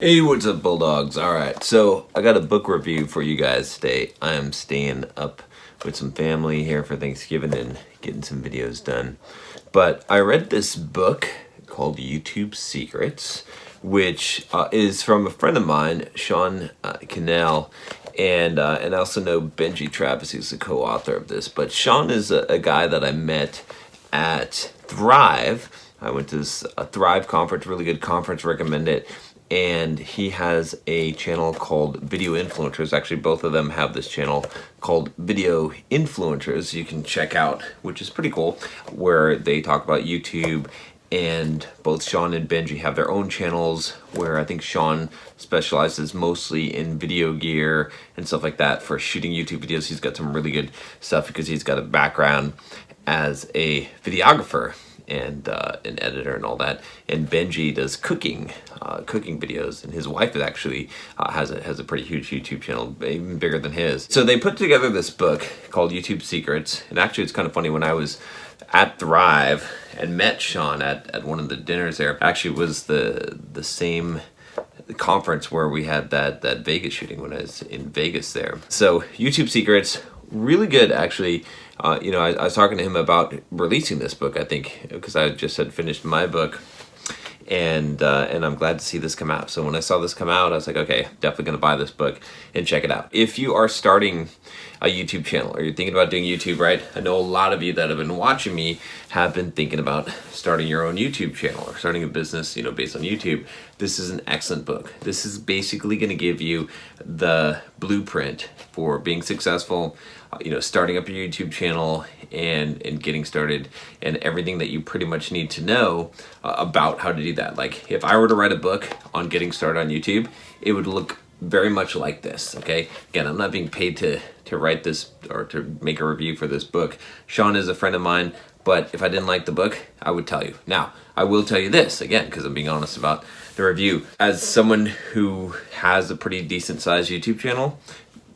Hey, what's up, Bulldogs? Alright, so I got a book review for you guys today. I am staying up with some family here for Thanksgiving and getting some videos done. But I read this book called YouTube Secrets, which is from a friend of mine, Sean Cannell, and I also know Benji Travis, who's the co-author of this. But Sean is a guy that I met at Thrive. I went to this Thrive conference, really good conference, recommend it. And he has a channel called Video Influencers. Actually, both of them have this channel called Video Influencers you can check out, which is pretty cool, where they talk about YouTube, and both Sean and Benji have their own channels where I think Sean specializes mostly in video gear and stuff like that for shooting YouTube videos. He's got some really good stuff because he's got a background as a videographer and an editor and all that. And Benji does cooking videos, and his wife is actually has a pretty huge YouTube channel, even bigger than his. So they put together this book called YouTube Secrets, and actually it's kind of funny, when I was at Thrive and met Sean at one of the dinners there, actually was the same conference where we had that Vegas shooting when I was in Vegas there. So YouTube Secrets, really good actually. I was talking to him about releasing this book, I think, because I just had finished my book, and I'm glad to see this come out. So when I saw this come out, I was like, okay, definitely going to buy this book and check it out. If you are starting a YouTube channel, or you're thinking about doing YouTube, right? I know a lot of you that have been watching me have been thinking about starting your own YouTube channel or starting a business, based on YouTube. This is an excellent book. This is basically going to give you the blueprint for being successful, starting up your YouTube channel and getting started, and everything that you pretty much need to know about how to do that. Like, if I were to write a book on getting started on YouTube, it would look very much like this, okay? Again, I'm not being paid to write this or to make a review for this book. Sean is a friend of mine, but if I didn't like the book, I would tell you. Now, I will tell you this, again, because I'm being honest about the review. As someone who has a pretty decent sized YouTube channel,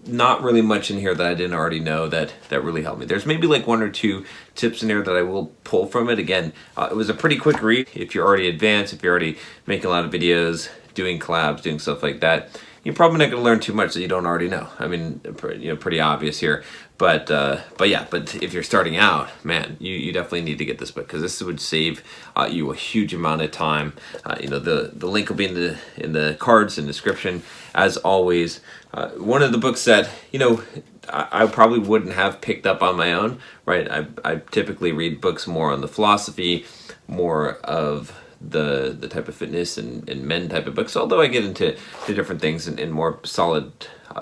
not really much in here that I didn't already know that really helped me. There's maybe like one or two tips in here that I will pull from it. Again, it was a pretty quick read. If you're already advanced, if you're already making a lot of videos, doing collabs, doing stuff like that, you're probably not going to learn too much that you don't already know. I mean, pretty obvious here. But if you're starting out, man, you definitely need to get this book, because this would save you a huge amount of time. The link will be in the cards and description, as always. One of the books that I probably wouldn't have picked up on my own, right? I typically read books more on the philosophy, more of the type of fitness and men type of books, although I get into different things in more solid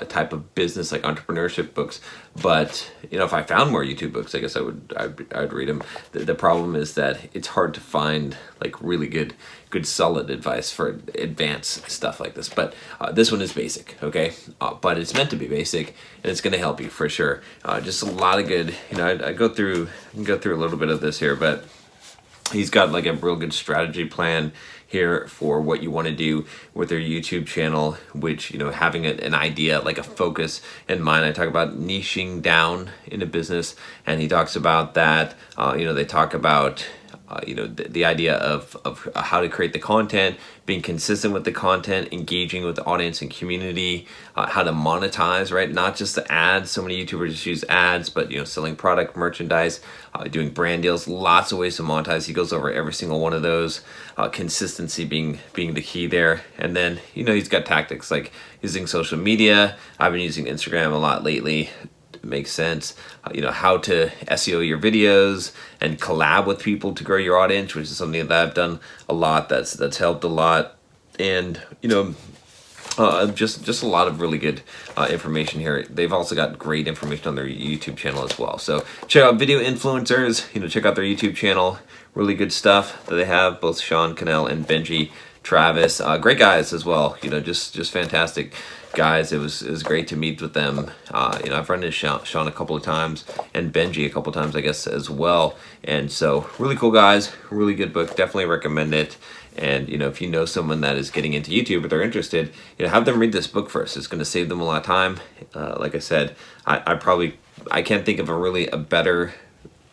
type of business, like entrepreneurship books. But if I found more YouTube books, I guess I'd read them. The problem is that it's hard to find like really good solid advice for advanced stuff like this. But this one is basic, okay? But it's meant to be basic, and it's going to help you for sure. Just a lot of good. I can go through a little bit of this here, but he's got like a real good strategy plan here for what you want to do with your YouTube channel, which, having an idea, like a focus in mind. I talk about niching down in a business, and he talks about that. They talk about the idea of how to create the content, being consistent with the content, engaging with the audience and community, how to monetize, right? Not just the ads. So many YouTubers just use ads, but selling product, merchandise, doing brand deals, lots of ways to monetize. He goes over every single one of those. Consistency being the key there. And then he's got tactics like using social media. I've been using Instagram a lot lately. Makes sense. How to SEO your videos and collab with people to grow your audience, which is something that I've done a lot. That's helped a lot. And just a lot of really good information here. They've also got great information on their YouTube channel as well. So check out Video Influencers. Check out their YouTube channel. Really good stuff that they have. Both Sean Cannell and Benji Travis, great guys as well. Just fantastic guys. It was great to meet with them. I've run into Sean a couple of times, and Benji a couple of times, I guess, as well. And so really cool guys, really good book. Definitely recommend it. And if you know someone that is getting into YouTube or they're interested, have them read this book first. It's going to save them a lot of time. Like I said, I can't think of a better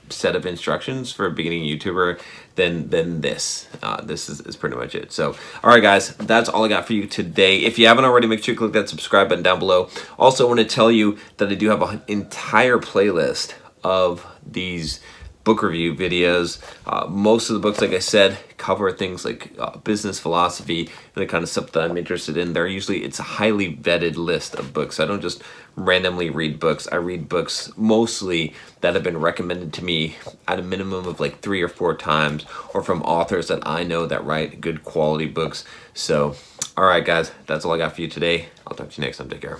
set of instructions for a beginning YouTuber than this. This is pretty much it. So, all right, guys, that's all I got for you today. If you haven't already, make sure you click that subscribe button down below. Also, I want to tell you that I do have an entire playlist of these book review videos. Most of the books, like I said, cover things like business philosophy and the kind of stuff that I'm interested in. It's a highly vetted list of books. I don't just randomly read books. I read books mostly that have been recommended to me at a minimum of like 3 or 4 times, or from authors that I know that write good quality books. So, all right, guys, that's all I got for you today. I'll talk to you next time. Take care.